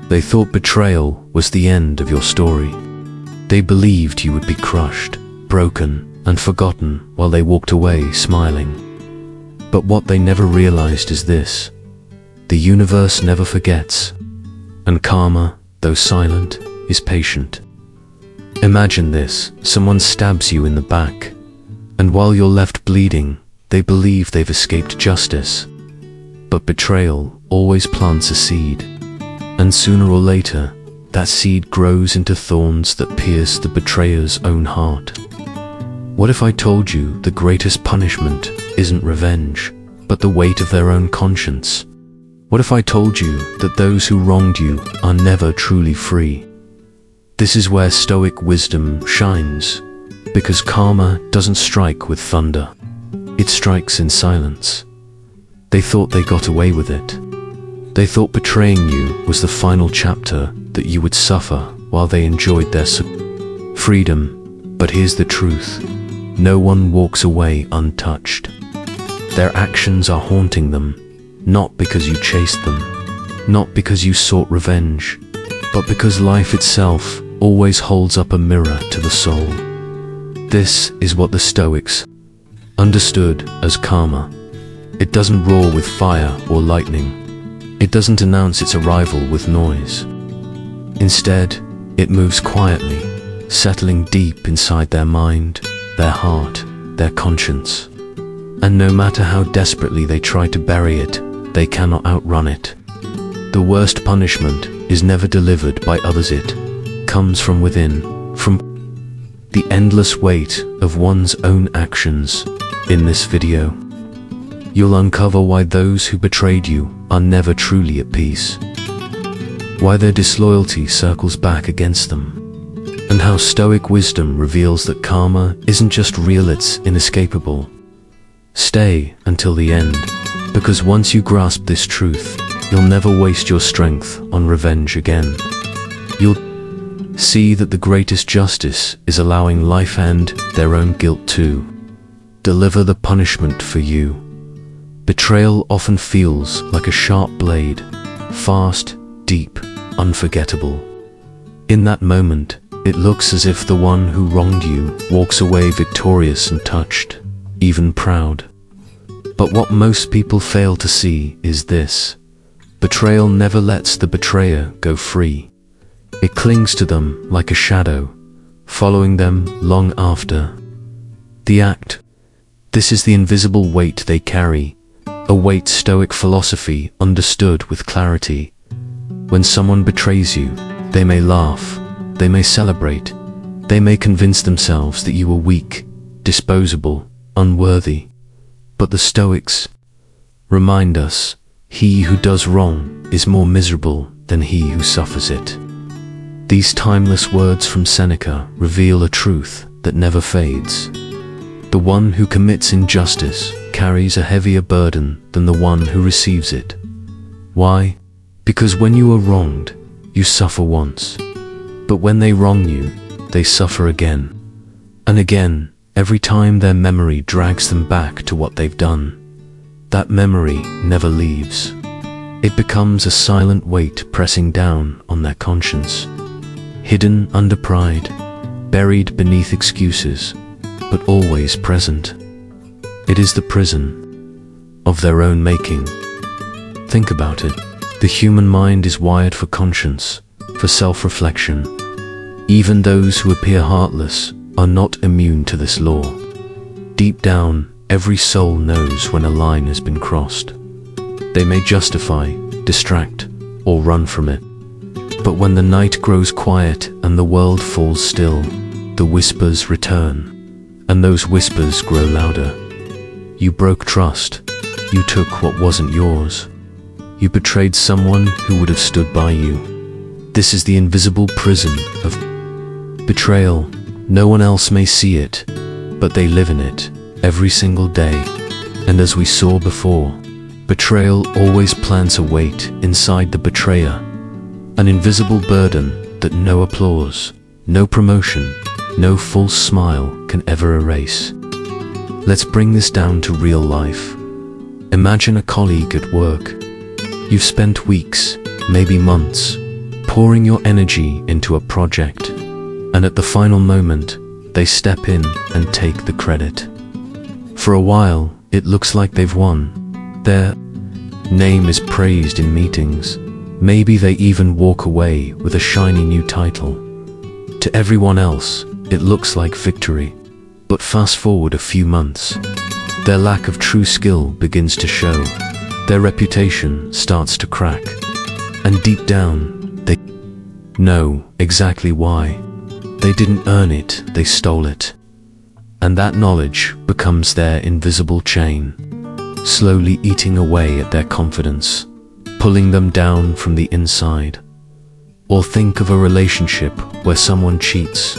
They thought betrayal was the end of your story. They believed you would be crushed, broken, and forgotten while they walked away smiling. But what they never realized is this: the universe never forgets, and karma, though silent, is patient. Imagine this: someone stabs you in the back, and while you're left bleeding, they believe they've escaped justice. But betrayal always plants a seed, and sooner or later, that seed grows into thorns that pierce the betrayer's own heart. What if I told you the greatest punishment isn't revenge, but the weight of their own conscience? What if I told you that those who wronged you are never truly free? This is where Stoic wisdom shines, because karma doesn't strike with thunder. It strikes in silence. They thought they got away with it. They thought betraying you was the final chapter that you would suffer while they enjoyed their freedom. But here's the truth: no one walks away untouched. Their actions are haunting them, not because you chased them, not because you sought revenge, but because life itself always holds up a mirror to the soul. This is what the Stoics understood as karma. It doesn't roar with fire or lightning. It doesn't announce its arrival with noise. Instead, it moves quietly, settling deep inside their mind, their heart, their conscience. And no matter how desperately they try to bury it, they cannot outrun it. The worst punishment is never delivered by others. It comes from within, from the endless weight of one's own actions. In this video, you'll uncover why those who betrayed you are never truly at peace, why their disloyalty circles back against them, and how Stoic wisdom reveals that karma isn't just real, it's inescapable. Stay until the end, because once you grasp this truth, you'll never waste your strength on revenge again. You'll see that the greatest justice is allowing life and their own guilt to deliver the punishment for you. Betrayal often feels like a sharp blade, fast, deep, unforgettable. In that moment, it looks as if the one who wronged you walks away victorious and touched, even proud. But what most people fail to see is this: betrayal never lets the betrayer go free. It clings to them like a shadow, following them long after the act. This is the invisible weight they carry, a weight Stoic philosophy understood with clarity. When someone betrays you, they may laugh, they may celebrate, they may convince themselves that you were weak, disposable, unworthy. But the Stoics remind us, he who does wrong is more miserable than he who suffers it. These timeless words from Seneca reveal a truth that never fades. The one who commits injustice carries a heavier burden than the one who receives it. Why? Because when you are wronged, you suffer once. But when they wrong you, they suffer again and again, every time their memory drags them back to what they've done. That memory never leaves. It becomes a silent weight pressing down on their conscience, hidden under pride, buried beneath excuses, but always present. It is the prison of their own making. Think about it. The human mind is wired for conscience, for self-reflection. Even those who appear heartless are not immune to this law. Deep down, every soul knows when a line has been crossed. They may justify, distract, or run from it. But when the night grows quiet and the world falls still, the whispers return. And those whispers grow louder. You broke trust. You took what wasn't yours. You betrayed someone who would have stood by you. This is the invisible prison of betrayal. No one else may see it, but they live in it every single day. And as we saw before, betrayal always plants a weight inside the betrayer, an invisible burden that no applause, no promotion, no false smile can ever erase. Let's bring this down to real life. Imagine a colleague at work. You've spent weeks, maybe months, pouring your energy into a project, and at the final moment, they step in and take the credit. For a while, it looks like they've won. Their name is praised in meetings. Maybe they even walk away with a shiny new title. To everyone else, it looks like victory. But fast forward a few months, their lack of true skill begins to show. Their reputation starts to crack. And deep down, they know exactly why. They didn't earn it, they stole it. And that knowledge becomes their invisible chain, slowly eating away at their confidence, pulling them down from the inside. Or think of a relationship where someone cheats.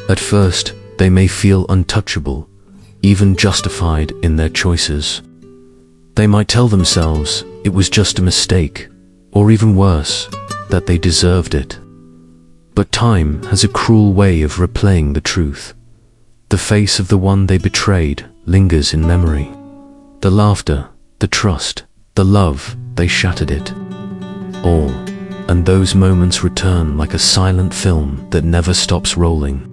At first, they may feel untouchable, even justified in their choices. They might tell themselves it was just a mistake, or even worse, that they deserved it. But time has a cruel way of replaying the truth. The face of the one they betrayed lingers in memory. The laughter, the trust, the love, they shattered it all. And those moments return like a silent film that never stops rolling.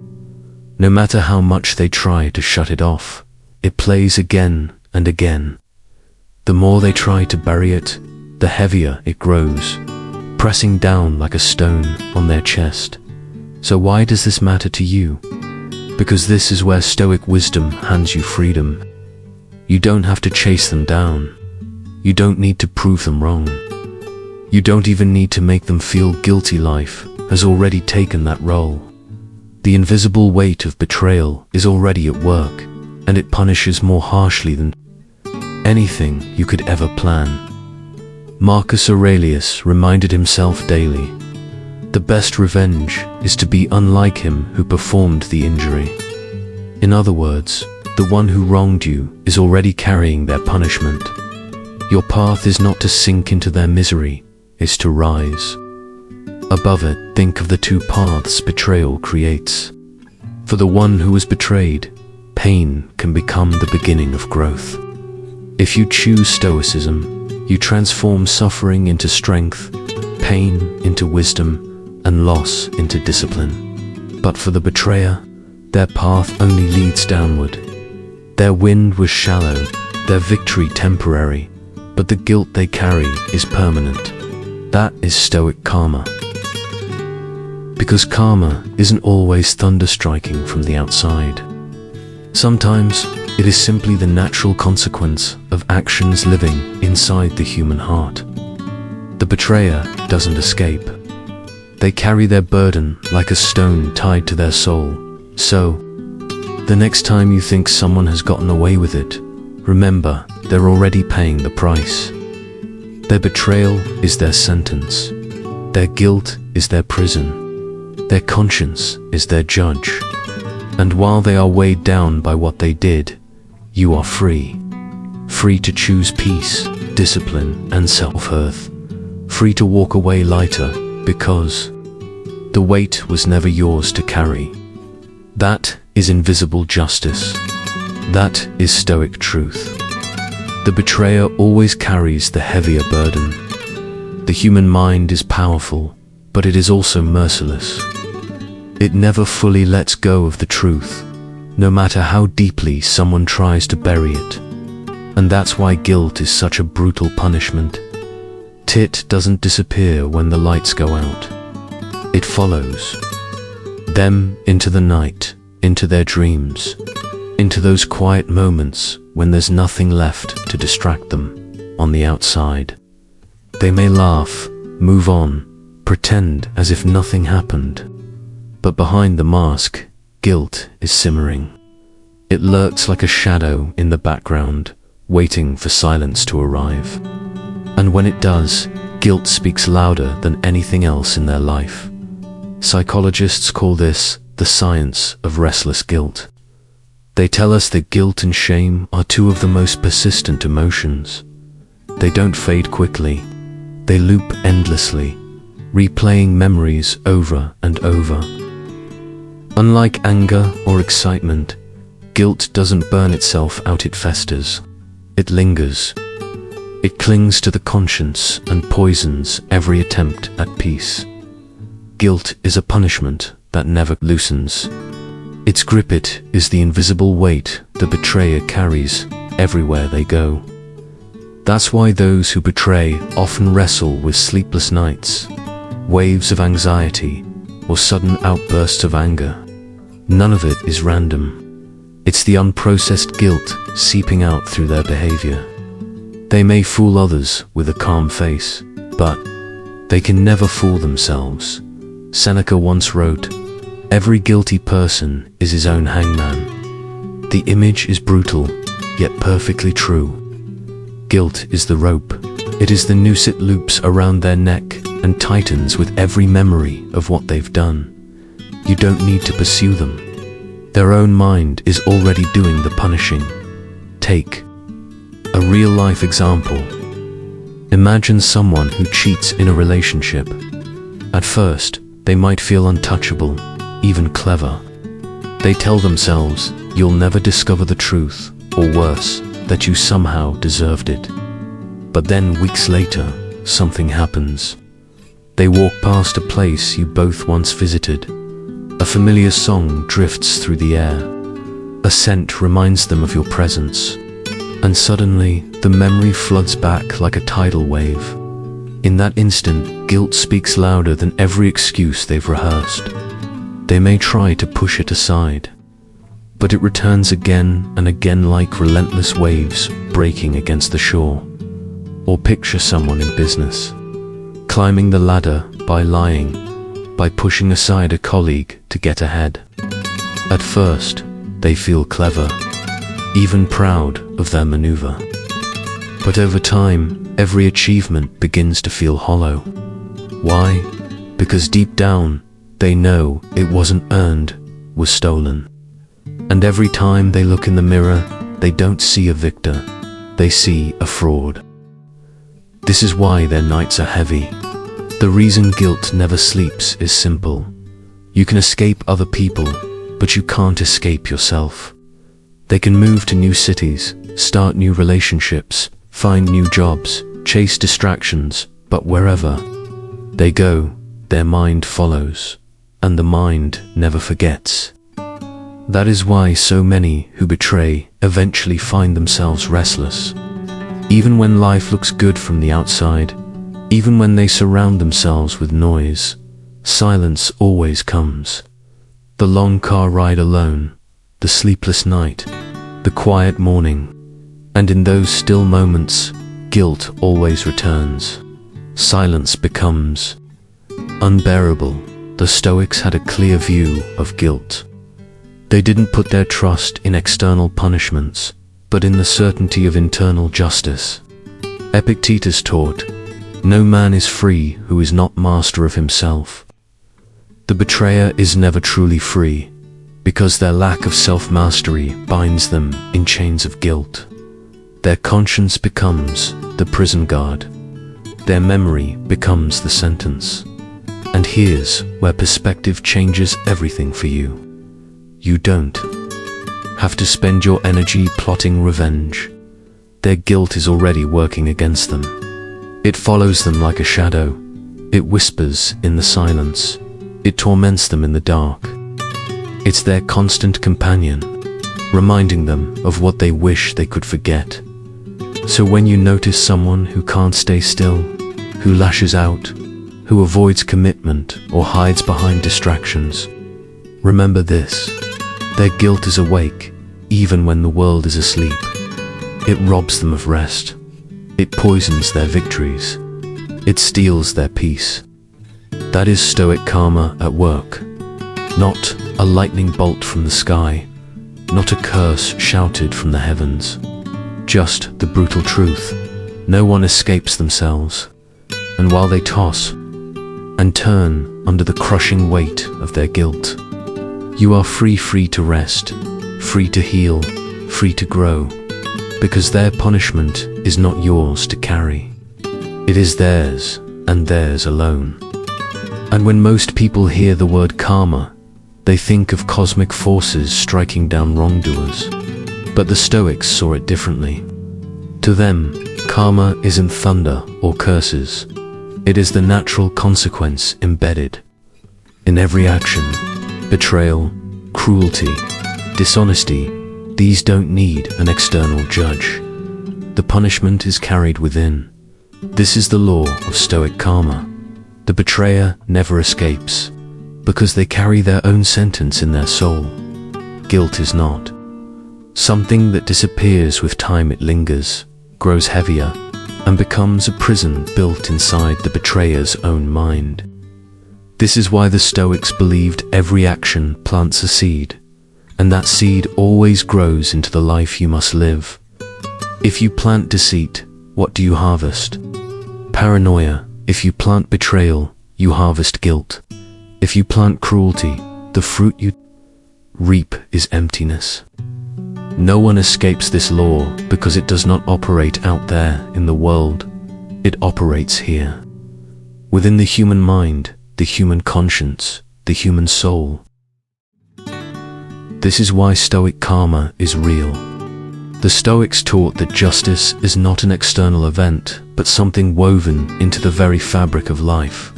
No matter how much they try to shut it off, it plays again and again. The more they try to bury it, the heavier it grows, pressing down like a stone on their chest. So why does this matter to you? Because this is where Stoic wisdom hands you freedom. You don't have to chase them down. You don't need to prove them wrong. You don't even need to make them feel guilty. Life has already taken that role. The invisible weight of betrayal is already at work, and it punishes more harshly than anything you could ever plan. Marcus Aurelius reminded himself daily, the best revenge is to be unlike him who performed the injury. In other words, the one who wronged you is already carrying their punishment. Your path is not to sink into their misery, it's to rise. Above it, think of the two paths betrayal creates. For the one who was betrayed, pain can become the beginning of growth. If you choose Stoicism, you transform suffering into strength, pain into wisdom, and loss into discipline. But for the betrayer, their path only leads downward. Their wind was shallow, their victory temporary, but the guilt they carry is permanent. That is Stoic Karma. Because karma isn't always thunder striking from the outside. Sometimes it is simply the natural consequence of actions living inside the human heart. The betrayer doesn't escape. They carry their burden like a stone tied to their soul. So, the next time you think someone has gotten away with it, remember they're already paying the price. Their betrayal is their sentence. Their guilt is their prison. Their conscience is their judge. And while they are weighed down by what they did, you are free. Free to choose peace, discipline, and self-worth. Free to walk away lighter because the weight was never yours to carry. That is invisible justice. That is Stoic truth. The betrayer always carries the heavier burden. The human mind is powerful, but it is also merciless. It never fully lets go of the truth, no matter how deeply someone tries to bury it. And that's why guilt is such a brutal punishment. It doesn't disappear when the lights go out. It follows them into the night, into their dreams, into those quiet moments when there's nothing left to distract them on the outside. They may laugh, move on, pretend as if nothing happened. But behind the mask, guilt is simmering. It lurks like a shadow in the background, waiting for silence to arrive. And when it does, guilt speaks louder than anything else in their life. Psychologists call this the science of restless guilt. They tell us that guilt and shame are two of the most persistent emotions. They don't fade quickly. They loop endlessly, replaying memories over and over. Unlike anger or excitement, guilt doesn't burn itself out, it festers. It lingers. It clings to the conscience and poisons every attempt at peace. Guilt is a punishment that never loosens. Its grip is the invisible weight the betrayer carries everywhere they go. That's why those who betray often wrestle with sleepless nights, waves of anxiety, or sudden outbursts of anger. None of it is random. It's the unprocessed guilt seeping out through their behavior. They may fool others with a calm face, but they can never fool themselves. Seneca once wrote, "Every guilty person is his own hangman." The image is brutal, yet perfectly true. Guilt is the rope. It is the noose it loops around their neck and tightens with every memory of what they've done. You don't need to pursue them. Their own mind is already doing the punishing. Take a real-life example. Imagine someone who cheats in a relationship. At first, they might feel untouchable, even clever. They tell themselves, "You'll never discover the truth," or worse, that you somehow deserved it. But then weeks later, something happens. They walk past a place you both once visited. A familiar song drifts through the air. A scent reminds them of your presence. And suddenly, the memory floods back like a tidal wave. In that instant, guilt speaks louder than every excuse they've rehearsed. They may try to push it aside, but it returns again and again like relentless waves breaking against the shore. Or picture someone in business, climbing the ladder by lying, by pushing aside a colleague to get ahead. At first, they feel clever, even proud of their maneuver. But over time, every achievement begins to feel hollow. Why? Because deep down, they know it wasn't earned, was stolen. And every time they look in the mirror, they don't see a victor, they see a fraud. This is why their nights are heavy. The reason guilt never sleeps is simple. You can escape other people, but you can't escape yourself. They can move to new cities, start new relationships, find new jobs, chase distractions, but wherever they go, their mind follows, and the mind never forgets. That is why so many who betray eventually find themselves restless. Even when life looks good from the outside, even when they surround themselves with noise, silence always comes. The long car ride alone, the sleepless night, the quiet morning, and in those still moments, guilt always returns. Silence becomes unbearable. The Stoics had a clear view of guilt. They didn't put their trust in external punishments, but in the certainty of internal justice. Epictetus taught, "No man is free who is not master of himself." The betrayer is never truly free, because their lack of self-mastery binds them in chains of guilt. Their conscience becomes the prison guard. Their memory becomes the sentence. And here's where perspective changes everything for you. You don't have to spend your energy plotting revenge. Their guilt is already working against them. It follows them like a shadow. It whispers in the silence. It torments them in the dark. It's their constant companion, reminding them of what they wish they could forget. So when you notice someone who can't stay still, who lashes out, who avoids commitment or hides behind distractions, remember this: their guilt is awake, even when the world is asleep. It robs them of rest. It poisons their victories. It steals their peace. That is Stoic Karma at work. Not a lightning bolt from the sky, not a curse shouted from the heavens. Just the brutal truth. No one escapes themselves. And while they toss and turn under the crushing weight of their guilt, you are free to rest, free to heal, free to grow, because their punishment is not yours to carry. It is theirs, and theirs alone. And when most people hear the word karma, they think of cosmic forces striking down wrongdoers. But the Stoics saw it differently. To them, karma isn't thunder or curses. It is the natural consequence embedded. in every action. Betrayal, cruelty, dishonesty, these don't need an external judge. The punishment is carried within. This is the law of Stoic Karma. The betrayer never escapes, because they carry their own sentence in their soul. Guilt is not something that disappears with time. It lingers, grows heavier, and becomes a prison built inside the betrayer's own mind. This is why the Stoics believed every action plants a seed, and that seed always grows into the life you must live. If you plant deceit, what do you harvest? Paranoia. If you plant betrayal, you harvest guilt. If you plant cruelty, the fruit you reap is emptiness. No one escapes this law because it does not operate out there in the world. It operates here, within the human mind, the human conscience, the human soul. This is why Stoic Karma is real. The Stoics taught that justice is not an external event, but something woven into the very fabric of life.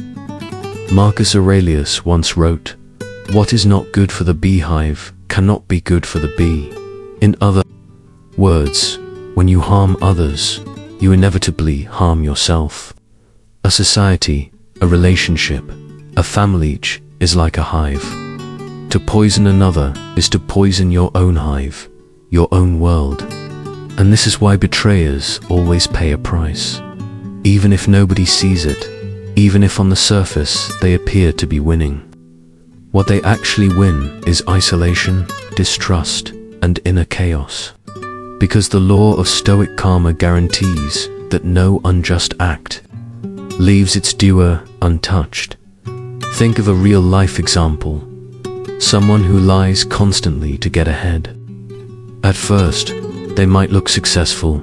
Marcus Aurelius once wrote, "What is not good for the beehive cannot be good for the bee." In other words, when you harm others, you inevitably harm yourself. A society, a relationship, a family is like a hive. To poison another is to poison your own hive, your own world. And this is why betrayers always pay a price. Even if nobody sees it, even if on the surface they appear to be winning. What they actually win is isolation, distrust, and inner chaos. Because the law of Stoic Karma guarantees that no unjust act leaves its doer untouched. Think of a real-life example. Someone who lies constantly to get ahead. At first, they might look successful.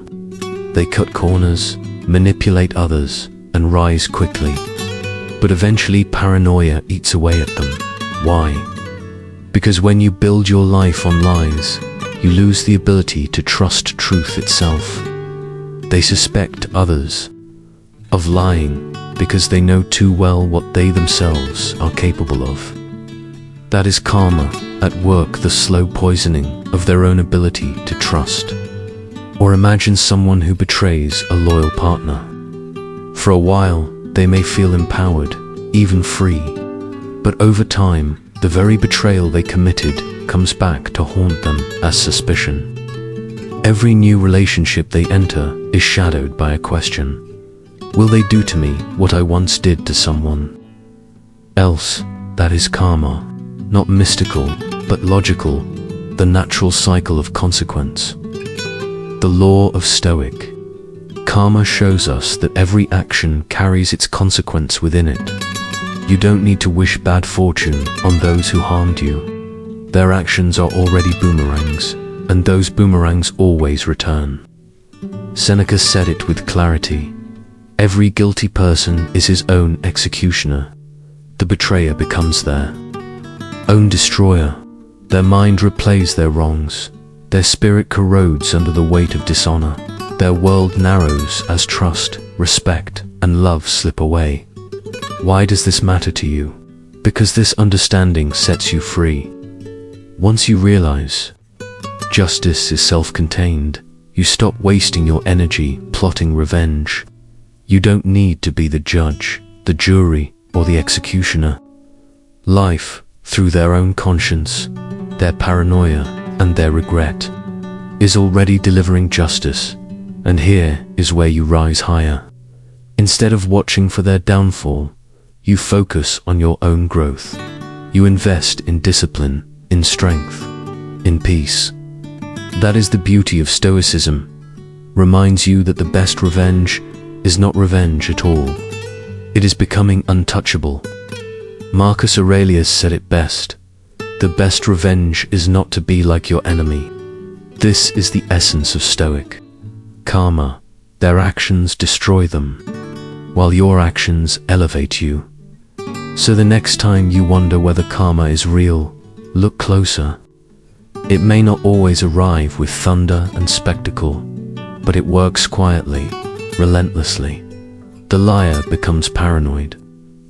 They cut corners, manipulate others, and rise quickly. But eventually paranoia eats away at them. Why? Because when you build your life on lies, you lose the ability to trust truth itself. They suspect others of lying because they know too well what they themselves are capable of. That is karma at work, the slow poisoning of their own ability to trust. Or imagine someone who betrays a loyal partner. For a while, they may feel empowered, even free. But over time, the very betrayal they committed comes back to haunt them as suspicion. Every new relationship they enter is shadowed by a question. Will they do to me what I once did to someone else? That is karma, not mystical, but logical, the natural cycle of consequence. The law of Stoic Karma shows us that every action carries its consequence within it. You don't need to wish bad fortune on those who harmed you. Their actions are already boomerangs, and those boomerangs always return. Seneca said it with clarity. Every guilty person is his own executioner. The betrayer becomes their own destroyer. Their mind replays their wrongs. Their spirit corrodes under the weight of dishonor. Their world narrows as trust, respect, and love slip away. Why does this matter to you? Because this understanding sets you free. Once you realize justice is self-contained, you stop wasting your energy plotting revenge. You don't need to be the judge, the jury, or the executioner. Life, through their own conscience, their paranoia, and their regret, is already delivering justice, and here is where you rise higher. Instead of watching for their downfall, you focus on your own growth. You invest in discipline, in strength, in peace. That is the beauty of Stoicism. Reminds you that the best revenge is not revenge at all. It is becoming untouchable. Marcus Aurelius said it best. The best revenge is not to be like your enemy. This is the essence of Stoic Karma. Their actions destroy them, while your actions elevate you. So the next time you wonder whether karma is real, look closer. It may not always arrive with thunder and spectacle, but it works quietly, relentlessly. The liar becomes paranoid.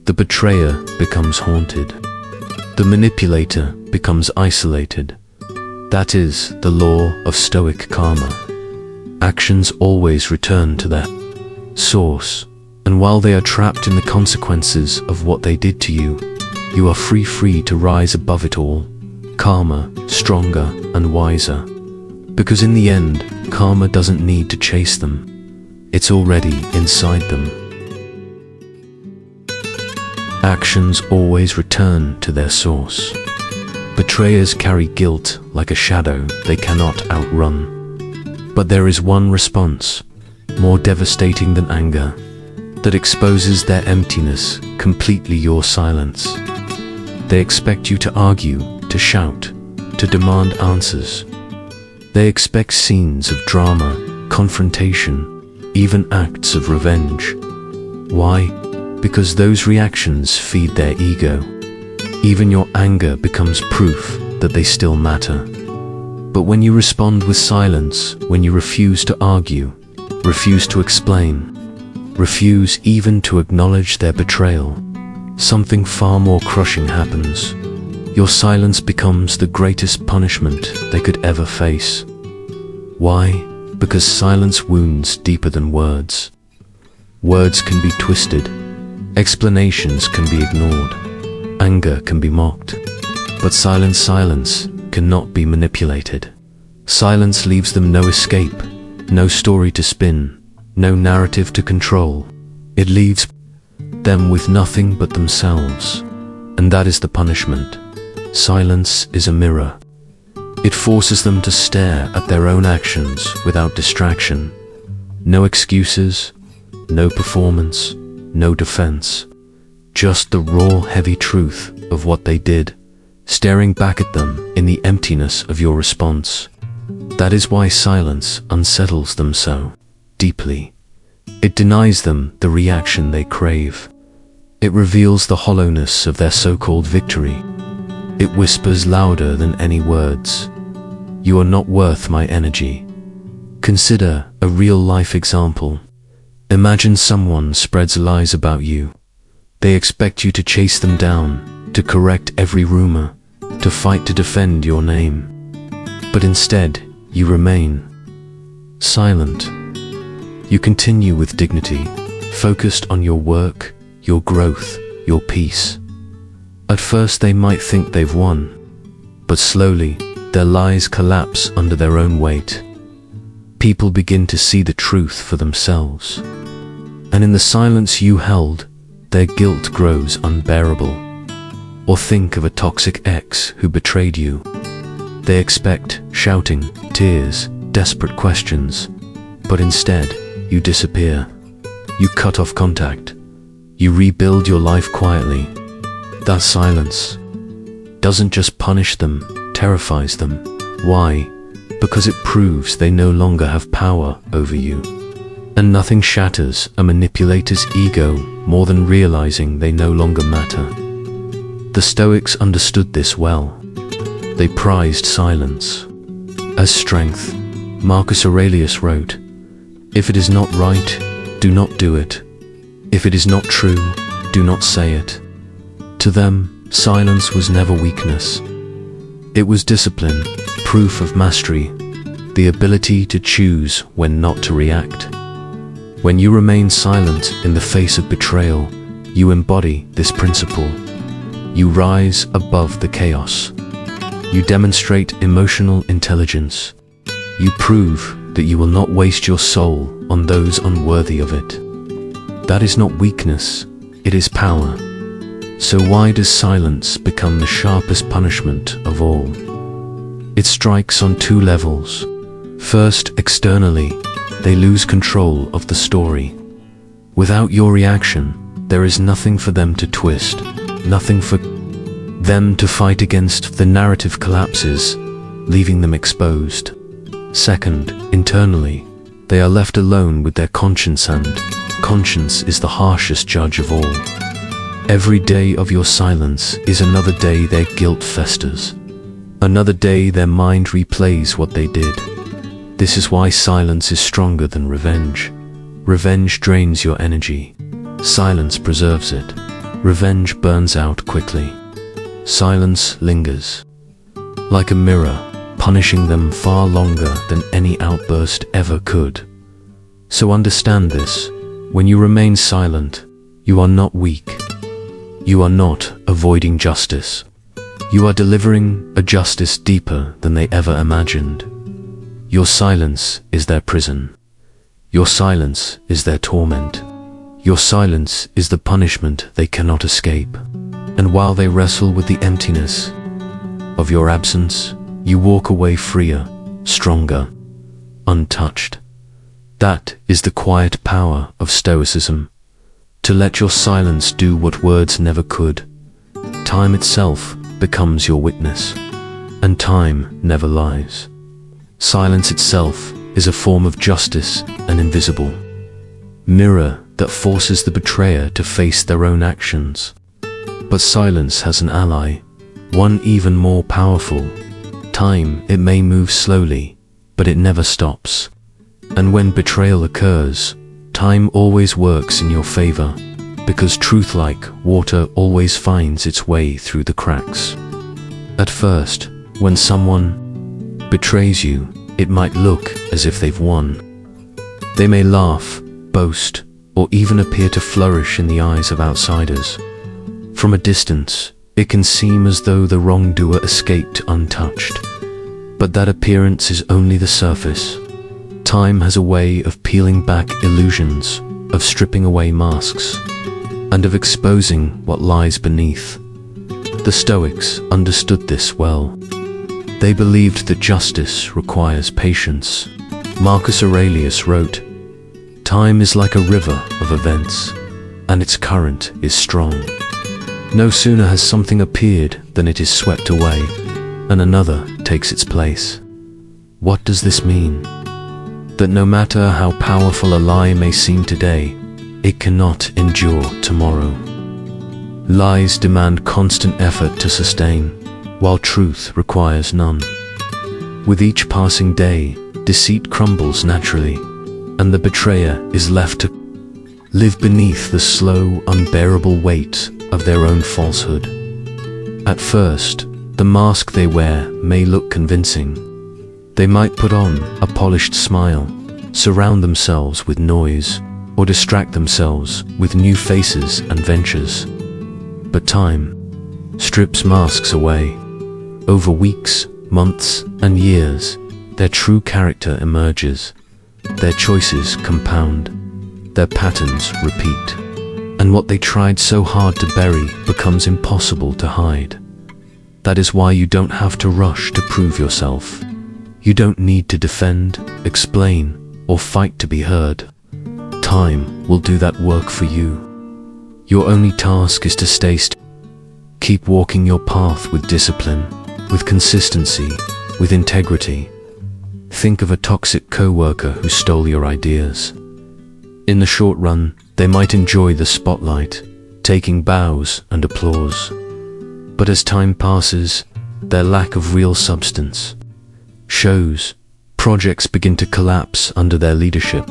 The betrayer becomes haunted. The manipulator becomes isolated. That is the law of Stoic Karma. Actions always return to their source, and while they are trapped in the consequences of what they did to you, you are free to rise above it all, calmer, stronger, and wiser. Because in the end, karma doesn't need to chase them. It's already inside them. Actions always return to their source. Betrayers carry guilt like a shadow they cannot outrun. But there is one response, more devastating than anger, that exposes their emptiness, completely your silence. They expect you to argue, to shout, to demand answers. They expect scenes of drama, confrontation, even acts of revenge. Why? Because those reactions feed their ego. Even your anger becomes proof that they still matter. But when you respond with silence, when you refuse to argue, refuse to explain, refuse even to acknowledge their betrayal, something far more crushing happens. Your silence becomes the greatest punishment they could ever face. Why? Because silence wounds deeper than words. Words can be twisted. Explanations can be ignored. Anger can be mocked. But silence cannot be manipulated. Silence leaves them no escape, no story to spin, no narrative to control. It leaves them with nothing but themselves. And that is the punishment. Silence is a mirror. It forces them to stare at their own actions without distraction. No excuses, no performance, no defense. Just the raw, heavy truth of what they did, staring back at them in the emptiness of your response. That is why silence unsettles them so deeply. It denies them the reaction they crave. It reveals the hollowness of their so-called victory. It whispers louder than any words. You are not worth my energy. Consider a real-life example. Imagine someone spreads lies about you. They expect you to chase them down, to correct every rumor, to fight to defend your name. But instead, you remain silent. You continue with dignity, focused on your work, your growth, your peace. At first they might think they've won, but slowly their lies collapse under their own weight. People begin to see the truth for themselves. And in the silence you held, their guilt grows unbearable. Or think of a toxic ex who betrayed you. They expect shouting, tears, desperate questions, but instead you disappear. You cut off contact. You rebuild your life quietly. That silence doesn't just punish them, terrifies them. Why? Because it proves they no longer have power over you. And nothing shatters a manipulator's ego more than realizing they no longer matter. The Stoics understood this well. They prized silence as strength. Marcus Aurelius wrote, "If it is not right, do not do it. If it is not true, do not say it." To them, silence was never weakness. It was discipline, proof of mastery, the ability to choose when not to react. When you remain silent in the face of betrayal, you embody this principle. You rise above the chaos. You demonstrate emotional intelligence. You prove that you will not waste your soul on those unworthy of it. That is not weakness, it is power. So why does silence become the sharpest punishment of all? It strikes on two levels. First, externally, they lose control of the story. Without your reaction, there is nothing for them to twist, nothing for them to fight against. The narrative collapses, leaving them exposed. Second, internally, they are left alone with their conscience, and conscience is the harshest judge of all. Every day of your silence is another day their guilt festers. Another day their mind replays what they did. This is why silence is stronger than revenge. Revenge drains your energy. Silence preserves it. Revenge burns out quickly. silence lingers. Like a mirror, punishing them far longer than any outburst ever could. So understand this: when you remain silent, you are not weak. You are not avoiding justice. You are delivering a justice deeper than they ever imagined. Your silence is their prison. Your silence is their torment. Your silence is the punishment they cannot escape. And while they wrestle with the emptiness of your absence, you walk away freer, stronger, untouched. That is the quiet power of Stoicism. To let your silence do what words never could. Time itself becomes your witness, and time never lies. Silence itself is a form of justice, an invisible mirror that forces the betrayer to face their own actions. But silence has an ally, one even more powerful. Time. It may move slowly, but it never stops. And when betrayal occurs, time always works in your favor, because truth, like water, always finds its way through the cracks. At first, when someone betrays you, it might look as if they've won. They may laugh, boast, or even appear to flourish in the eyes of outsiders. From a distance, it can seem as though the wrongdoer escaped untouched. But that appearance is only the surface. Time has a way of peeling back illusions, of stripping away masks, and of exposing what lies beneath. The Stoics understood this well. They believed that justice requires patience. Marcus Aurelius wrote, "Time is like a river of events, and its current is strong. No sooner has something appeared than it is swept away, and another takes its place." What does this mean? That no matter how powerful a lie may seem today, it cannot endure tomorrow. Lies demand constant effort to sustain, while truth requires none. With each passing day, deceit crumbles naturally, and the betrayer is left to live beneath the slow, unbearable weight of their own falsehood. At first, the mask they wear may look convincing. They might put on a polished smile, surround themselves with noise, or distract themselves with new faces and ventures. But time strips masks away. Over weeks, months, and years, their true character emerges. Their choices compound. Their patterns repeat. And what they tried so hard to bury becomes impossible to hide. That is why you don't have to rush to prove yourself. You don't need to defend, explain, or fight to be heard. Time will do that work for you. Your only task is to stay still. Keep walking your path with discipline, with consistency, with integrity. Think of a toxic coworker who stole your ideas. In the short run, they might enjoy the spotlight, taking bows and applause. But as time passes, their lack of real substance shows. Projects begin to collapse under their leadership.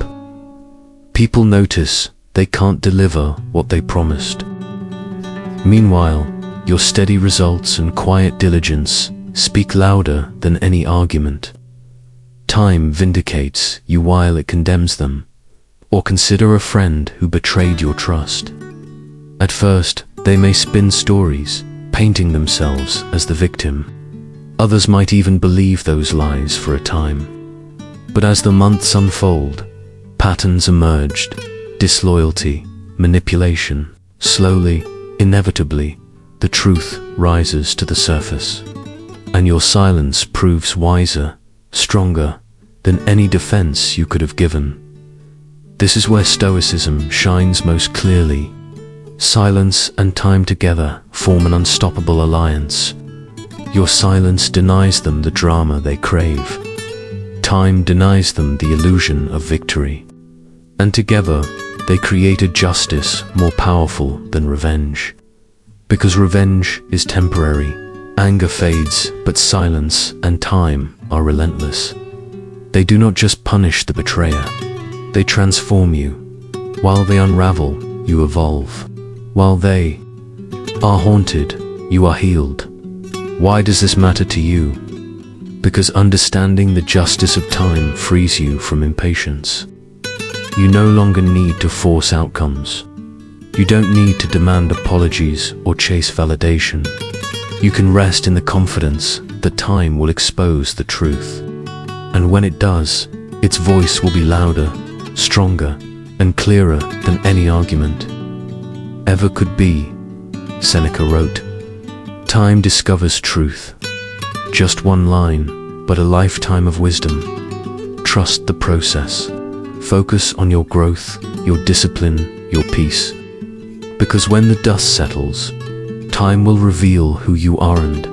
People notice they can't deliver what they promised. Meanwhile, your steady results and quiet diligence speak louder than any argument. Time vindicates you while it condemns them. Or consider a friend who betrayed your trust. At first, they may spin stories, painting themselves as the victim. Others might even believe those lies for a time. But as the months unfold, patterns emerged: disloyalty, manipulation. Slowly, inevitably, the truth rises to the surface. And your silence proves wiser, stronger than any defense you could have given. This is where Stoicism shines most clearly. Silence and time together form an unstoppable alliance. Your silence denies them the drama they crave. Time denies them the illusion of victory. And together, they create a justice more powerful than revenge. Because revenge is temporary, anger fades, but silence and time are relentless. They do not just punish the betrayer, they transform you. While they unravel, you evolve. While they are haunted, you are healed. Why does this matter to you? Because understanding the justice of time frees you from impatience. You no longer need to force outcomes. You don't need to demand apologies or chase validation. You can rest in the confidence that time will expose the truth. And when it does, its voice will be louder, stronger, and clearer than any argument ever could be. Seneca wrote, "Time discovers truth. Just one line, but a lifetime of wisdom. Trust the process. Focus on your growth, your discipline, your peace. Because when the dust settles, time will reveal who you aren't.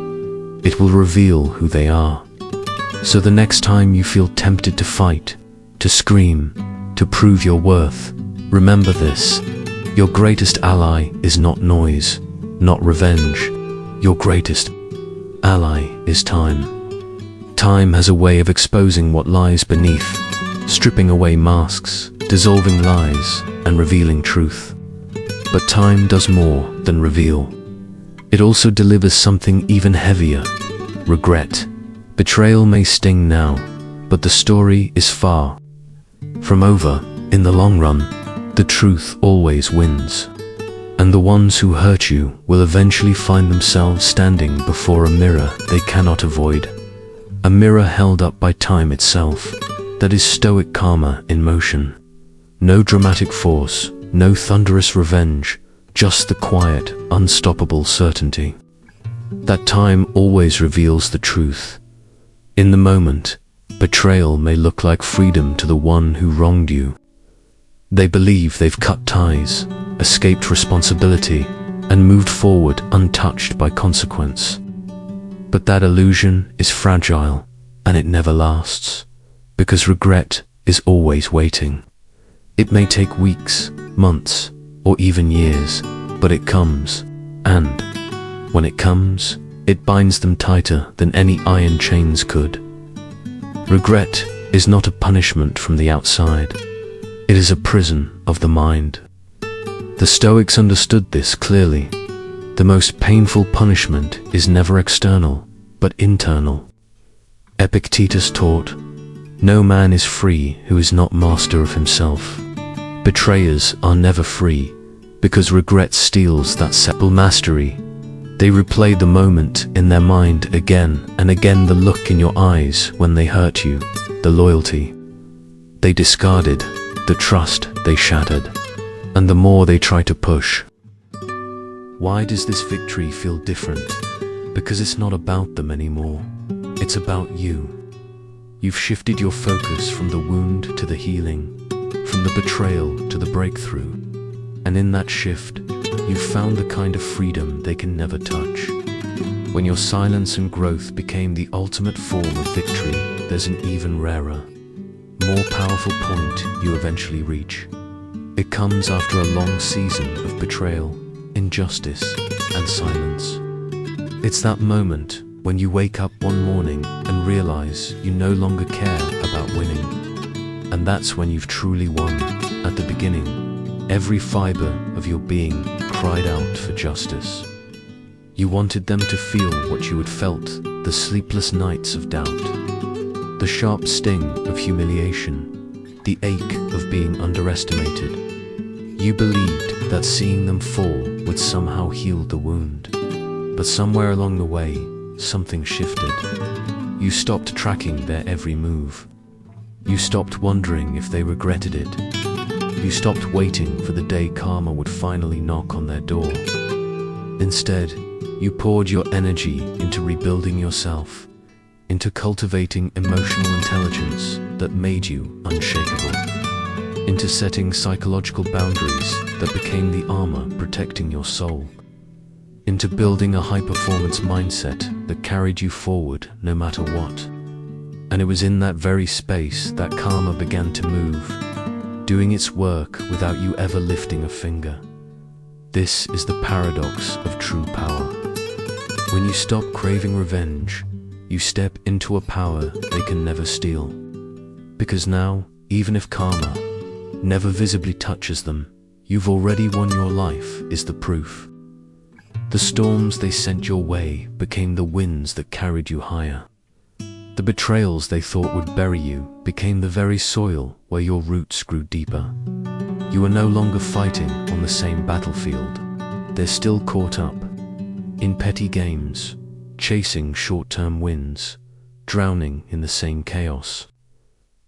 It will reveal who they are. So the next time you feel tempted to fight, to scream, to prove your worth, remember this: your greatest ally is not noise, not revenge. Your greatest ally is time. Time has a way of exposing what lies beneath, stripping away masks, dissolving lies, and revealing truth. But time does more than reveal. It also delivers something even heavier: regret. Betrayal may sting now, but the story is far from over. In the long run, the truth always wins. And the ones who hurt you will eventually find themselves standing before a mirror they cannot avoid. A mirror held up by time itself. That is Stoic Karma in motion. No dramatic force, no thunderous revenge, just the quiet, unstoppable certainty that time always reveals the truth. In the moment, betrayal may look like freedom to the one who wronged you. They believe they've cut ties, escaped responsibility, and moved forward untouched by consequence. But that illusion is fragile, and it never lasts, because regret is always waiting. It may take weeks, months, or even years, but it comes, and when it comes, it binds them tighter than any iron chains could. Regret is not a punishment from the outside. It is a prison of the mind. The Stoics understood this clearly. The most painful punishment is never external, but internal. Epictetus taught, "No man is free who is not master of himself." Betrayers are never free, because regret steals that simple mastery. They replay the moment in their mind again and again, the look in your eyes when they hurt you, the loyalty they discarded, the trust they shattered, and the more they try to push. Why does this victory feel different? Because it's not about them anymore. It's about you. You've shifted your focus from the wound to the healing, from the betrayal to the breakthrough. And in that shift, you've found the kind of freedom they can never touch. When your silence and growth became the ultimate form of victory, there's an even rarer, more powerful point you eventually reach. It comes after a long season of betrayal, injustice, and silence. It's that moment when you wake up one morning and realize you no longer care about winning. And that's when you've truly won. At the beginning, every fiber of your being cried out for justice. You wanted them to feel what you had felt, the sleepless nights of doubt, the sharp sting of humiliation, the ache of being underestimated. You believed that seeing them fall would somehow heal the wound. But somewhere along the way, something shifted. You stopped tracking their every move. You stopped wondering if they regretted it. You stopped waiting for the day karma would finally knock on their door. Instead, you poured your energy into rebuilding yourself, into cultivating emotional intelligence that made you unshakable, into setting psychological boundaries that became the armor protecting your soul, into building a high-performance mindset that carried you forward no matter what. And it was in that very space that karma began to move, doing its work without you ever lifting a finger. This is the paradox of true power. When you stop craving revenge, you step into a power they can never steal. Because now, even if karma never visibly touches them, you've already won. Your life is the proof. The storms they sent your way became the winds that carried you higher. The betrayals they thought would bury you became the very soil where your roots grew deeper. You are no longer fighting on the same battlefield. They're still caught up in petty games, chasing short-term wins, drowning in the same chaos.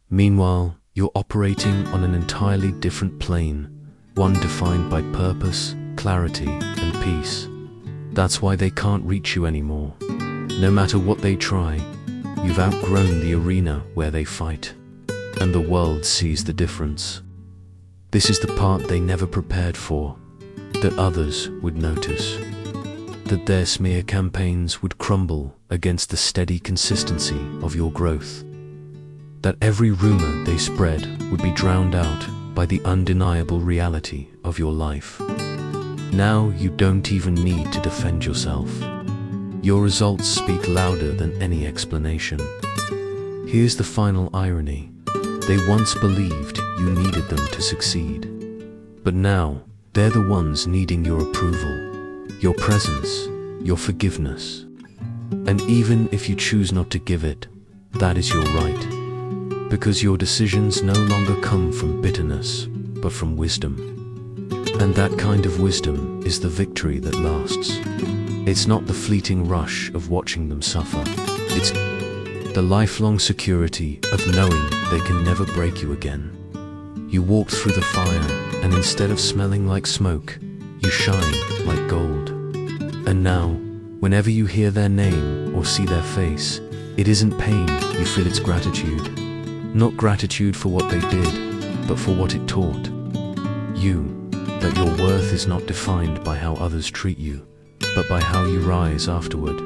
Meanwhile, you're operating on an entirely different plane, one defined by purpose, clarity, and peace. That's why they can't reach you anymore. No matter what they try, you've outgrown the arena where they fight, and the world sees the difference. This is the part they never prepared for, that others would notice, that their smear campaigns would crumble against the steady consistency of your growth, that every rumor they spread would be drowned out by the undeniable reality of your life. Now you don't even need to defend yourself. Your results speak louder than any explanation. Here's the final irony. They once believed you needed them to succeed. But now, they're the ones needing your approval, your presence, your forgiveness. And even if you choose not to give it, that is your right. Because your decisions no longer come from bitterness, but from wisdom. And that kind of wisdom is the victory that lasts. It's not the fleeting rush of watching them suffer. It's the lifelong security of knowing they can never break you again. You walked through the fire, and instead of smelling like smoke, you shine like gold. And now, whenever you hear their name or see their face, it isn't pain, you feel it's gratitude. Not gratitude for what they did, but for what it taught you. That your worth is not defined by how others treat you, but by how you rise afterward.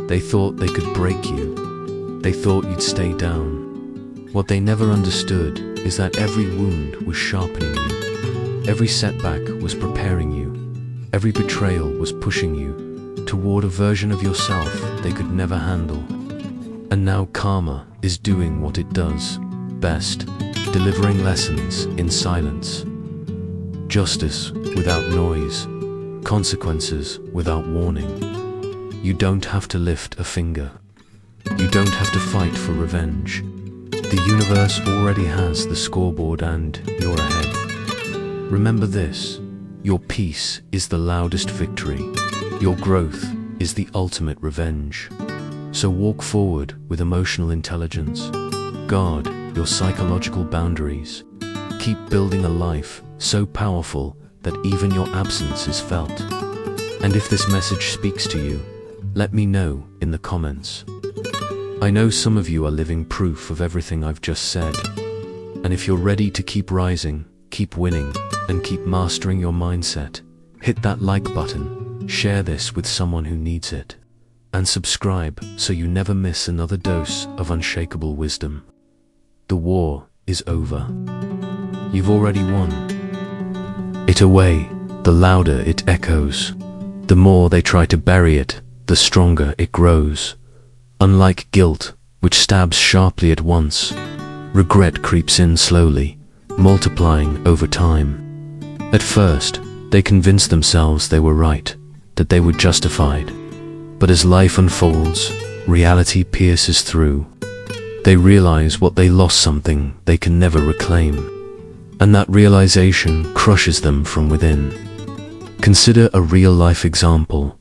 They thought they could break you. They thought you'd stay down. What they never understood is that every wound was sharpening you. Every setback was preparing you. Every betrayal was pushing you toward a version of yourself they could never handle. And now karma is doing what it does best, delivering lessons in silence. Justice without noise, consequences without warning. You don't have to lift a finger. You don't have to fight for revenge. The universe already has the scoreboard and you're ahead. Remember this, your peace is the loudest victory. Your growth is the ultimate revenge. So walk forward with emotional intelligence. Guard your psychological boundaries. Keep building a life so powerful that even your absence is felt. And if this message speaks to you, let me know in the comments. I know some of you are living proof of everything I've just said. And if you're ready to keep rising, keep winning, and keep mastering your mindset, hit that like button, share this with someone who needs it, and subscribe so you never miss another dose of unshakable wisdom. The war is over. You've already won. It away, the louder it echoes. The more they try to bury it, the stronger it grows. Unlike guilt, which stabs sharply at once, regret creeps in slowly, multiplying over time. At first, they convinced themselves they were right, that they were justified. But as life unfolds, reality pierces through. They realize what they lost, something they can never reclaim. And that realization crushes them from within. Consider a real-life example.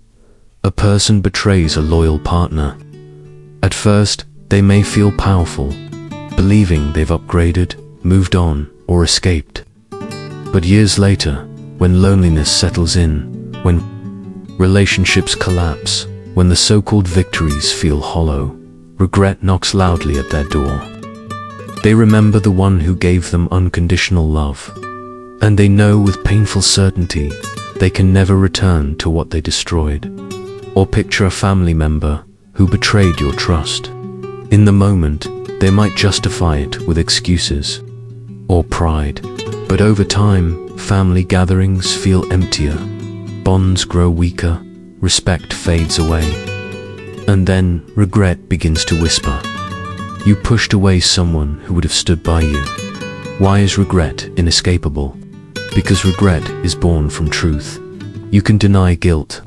A person betrays a loyal partner. At first, they may feel powerful, believing they've upgraded, moved on, or escaped. But years later, when loneliness settles in, when relationships collapse, when the so-called victories feel hollow, regret knocks loudly at their door. They remember the one who gave them unconditional love, and they know with painful certainty they can never return to what they destroyed. Or picture a family member who betrayed your trust. In the moment, they might justify it with excuses or pride, but over time, family gatherings feel emptier, bonds grow weaker, respect fades away, and then regret begins to whisper. You pushed away someone who would have stood by you. Why is regret inescapable? Because regret is born from truth. You can deny guilt,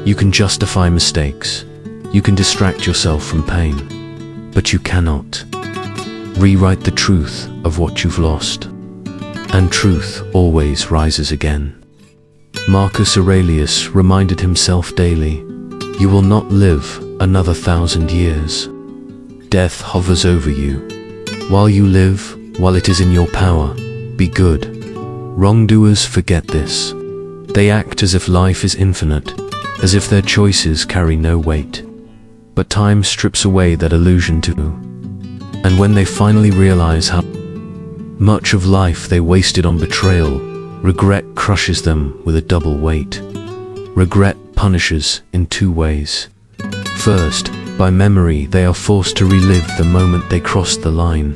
You can justify mistakes. You can distract yourself from pain. But you cannot rewrite the truth of what you've lost. And truth always rises again. Marcus Aurelius reminded himself daily, "You will not live another 1,000 years. Death hovers over you. While you live, while it is in your power, be good." Wrongdoers forget this. They act as if life is infinite, as if their choices carry no weight. But time strips away that illusion too. And when they finally realize how much of life they wasted on betrayal, regret crushes them with a double weight. Regret punishes in two ways. First, by memory they are forced to relive the moment they crossed the line,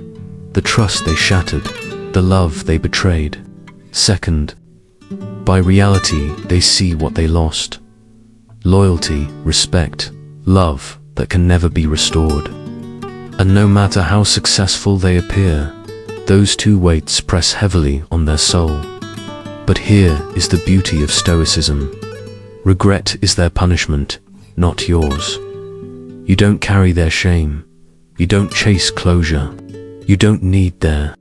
the trust they shattered, the love they betrayed. Second, by reality they see what they lost. Loyalty, respect, love that can never be restored. And no matter how successful they appear, those two weights press heavily on their soul. But here is the beauty of Stoicism. Regret is their punishment, not yours. You don't carry their shame. You don't chase closure. You don't need their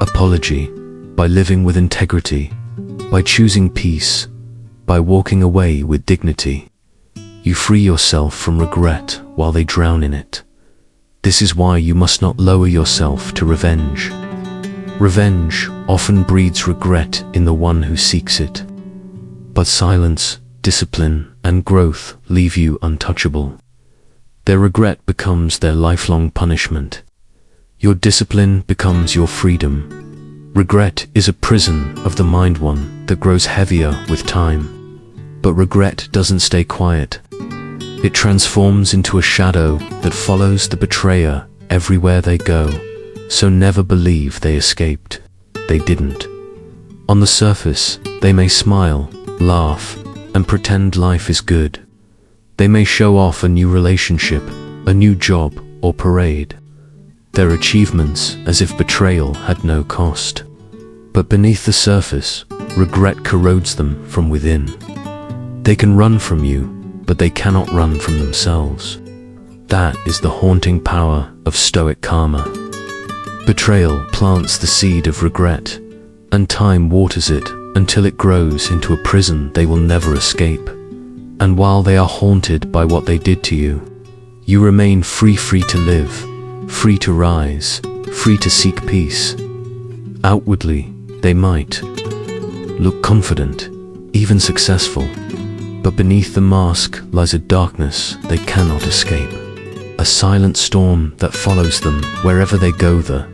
apology. By living with integrity, by choosing peace, by walking away with dignity, you free yourself from regret while they drown in it. This is why you must not lower yourself to revenge. Revenge often breeds regret in the one who seeks it. But silence, discipline, and growth leave you untouchable. Their regret becomes their lifelong punishment. Your discipline becomes your freedom. Regret is a prison of the mind, one that grows heavier with time. But regret doesn't stay quiet. It transforms into a shadow that follows the betrayer everywhere they go. So never believe they escaped. They didn't. On the surface, they may smile, laugh, and pretend life is good. They may show off a new relationship, a new job, or parade their achievements as if betrayal had no cost. But beneath the surface, regret corrodes them from within. They can run from you, but they cannot run from themselves. That is the haunting power of Stoic Karma. Betrayal plants the seed of regret, and time waters it until it grows into a prison they will never escape. And while they are haunted by what they did to you, you remain free to live, free to rise, free to seek peace. Outwardly, they might look confident, even successful, but beneath the mask lies a darkness they cannot escape. A silent storm that follows them wherever they go, the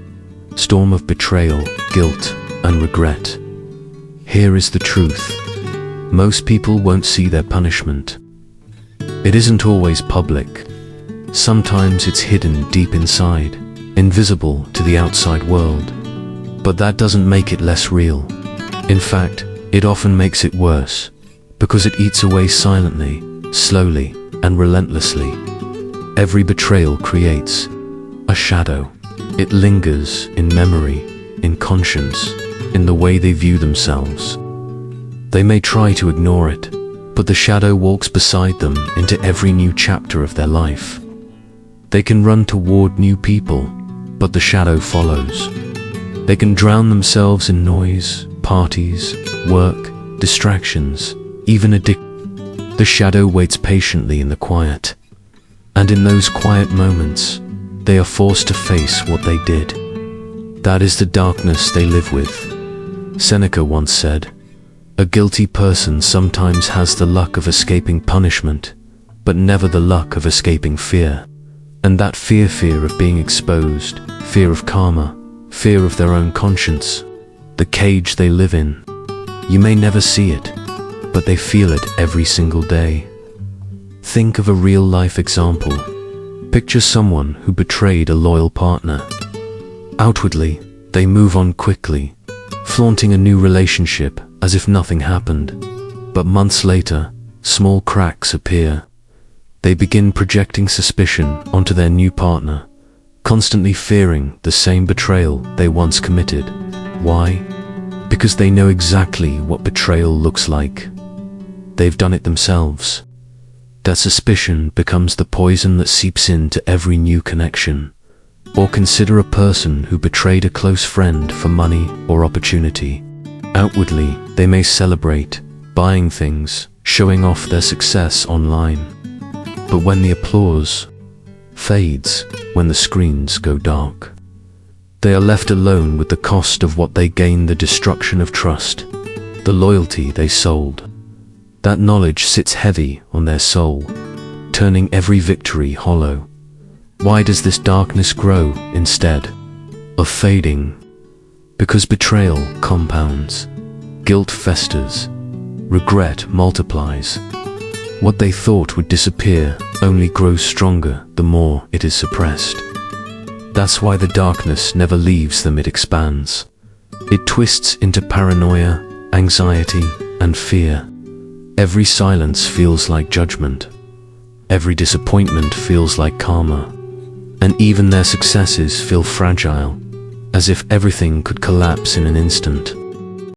storm of betrayal, guilt, and regret. Here is the truth. Most people won't see their punishment. It isn't always public. Sometimes it's hidden deep inside, invisible to the outside world. But that doesn't make it less real. In fact, it often makes it worse, because it eats away silently, slowly, and relentlessly. Every betrayal creates a shadow. It lingers in memory, in conscience, in the way they view themselves. They may try to ignore it, but the shadow walks beside them into every new chapter of their life. They can run toward new people, but the shadow follows. They can drown themselves in noise, parties, work, distractions, even addiction. The shadow waits patiently in the quiet. And in those quiet moments, they are forced to face what they did. That is the darkness they live with. Seneca once said, "A guilty person sometimes has the luck of escaping punishment, but never the luck of escaping fear." And that fear of being exposed, fear of karma, fear of their own conscience, the cage they live in. You may never see it, but they feel it every single day. Think of a real-life example. Picture someone who betrayed a loyal partner. Outwardly, they move on quickly, flaunting a new relationship as if nothing happened. But months later, small cracks appear. They begin projecting suspicion onto their new partner, constantly fearing the same betrayal they once committed. Why? Because they know exactly what betrayal looks like. They've done it themselves. That suspicion becomes the poison that seeps into every new connection. Or consider a person who betrayed a close friend for money or opportunity. Outwardly, they may celebrate, buying things, showing off their success online. But when the applause fades, when the screens go dark, they are left alone with the cost of what they gained, the destruction of trust, the loyalty they sold. That knowledge sits heavy on their soul, turning every victory hollow. Why does this darkness grow instead of fading? Because betrayal compounds, guilt festers, regret multiplies. What they thought would disappear only grows stronger the more it is suppressed. That's why the darkness never leaves them, it expands. It twists into paranoia, anxiety, and fear. Every silence feels like judgment. Every disappointment feels like karma. And even their successes feel fragile, as if everything could collapse in an instant.